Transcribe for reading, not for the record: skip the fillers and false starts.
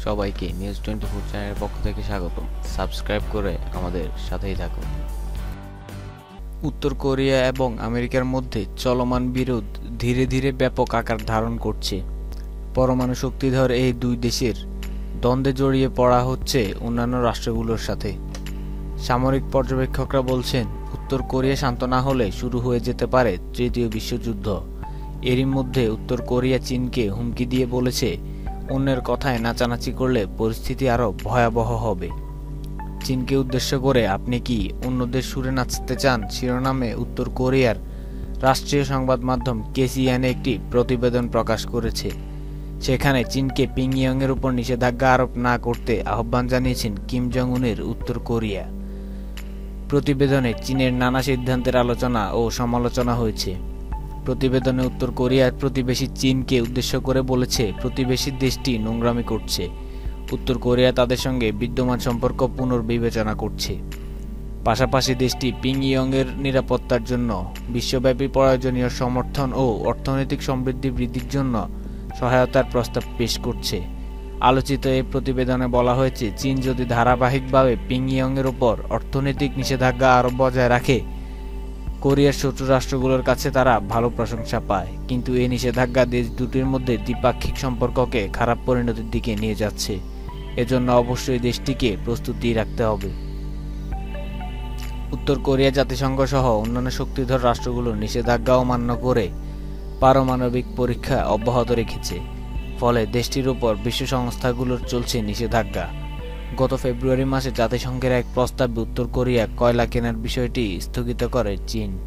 সবাইকে নিউজ 24 চ্যানেলের পক্ষ থেকে স্বাগত। সাবস্ক্রাইব করে আমাদের সাথেই থাকুন। উত্তর কোরিয়া এবং আমেরিকার মধ্যে চলমান বিরোধ ধীরে ধীরে ব্যাপক আকার ধারণ করছে। পরমাণু শক্তিধর এই দুই দেশের দ্বন্দ্বে জড়িয়ে পড়া হচ্ছে অন্যান্য রাষ্ট্রগুলোর সাথে। সামরিক পর্যবেক্ষকরা বলছেন, উত্তর কোরিয়া শান্ত না হলে শুরু হয়ে যেতে পারে তৃতীয় বিশ্বযুদ্ধ। এরই মধ্যে উত্তর কোরিয়া চীনকে হুমকি দিয়ে বলেছে, অন্যের কথায় নাচানাচি করলে পরিস্থিতি আরও ভয়াবহ হবে। চীনকে উদ্দেশ্য করে আপনি কি অন্যদের সুরে নাচতে চান শিরোনামে উত্তর কোরিয়ার রাষ্ট্রীয় সংবাদ মাধ্যম কেসিএনএ একটি প্রতিবেদন প্রকাশ করেছে। সেখানে চীনকে পিংইয়ংয়ের উপর নিষেধাজ্ঞা আরোপ না করতে আহ্বান জানিয়েছেন কিম জং উনের উত্তর কোরিয়া। প্রতিবেদনে চীনের নানা সিদ্ধান্তের আলোচনা ও সমালোচনা হয়েছে। প্রতিবেদনে উত্তর কোরিয়ার প্রতিবেশী চীনকে উদ্দেশ্য করে বলেছে, প্রতিবেশী দেশটি নোংরামি করছে। উত্তর কোরিয়া তাদের সঙ্গে বিদ্যমান সম্পর্ক পুনর্বিবেচনা করছে। পাশাপাশি দেশটি পিংইয়ংয়ের নিরাপত্তার জন্য বিশ্বব্যাপী প্রয়োজনীয় সমর্থন ও অর্থনৈতিক সমৃদ্ধি বৃদ্ধির জন্য সহায়তার প্রস্তাব পেশ করছে। আলোচিত এই প্রতিবেদনে বলা হয়েছে, চীন যদি ধারাবাহিকভাবে পিংইয়ংয়ের উপর অর্থনৈতিক নিষেধাজ্ঞা আরোপ বজায় রাখে, কোরিয়ার শত্রু রাষ্ট্রগুলোর কাছে তারা ভালো প্রশংসা পায়। কিন্তু এই নিষেধাজ্ঞা দেশ দুটির মধ্যে দ্বিপাক্ষিক সম্পর্ককে খারাপ পরিণতির দিকে নিয়ে যাচ্ছে। এজন্য অবশ্যই দেশটিকে প্রস্তুতি রাখতে হবে। উত্তর কোরিয়া জাতিসংঘ সহ অন্যান্য শক্তিধর রাষ্ট্রগুলোর নিষেধাজ্ঞা অমান্য করে পারমাণবিক পরীক্ষা অব্যাহত রেখেছে। ফলে দেশটির উপর বিশ্ব সংস্থাগুলোর চলছে নিষেধাজ্ঞা। গত ফেব্রুয়ারি মাসে জাতিসংঘের এক প্রস্তাবে উত্তর কোরিয়া কয়লা কেনার বিষয়টি স্থগিত করে চীন।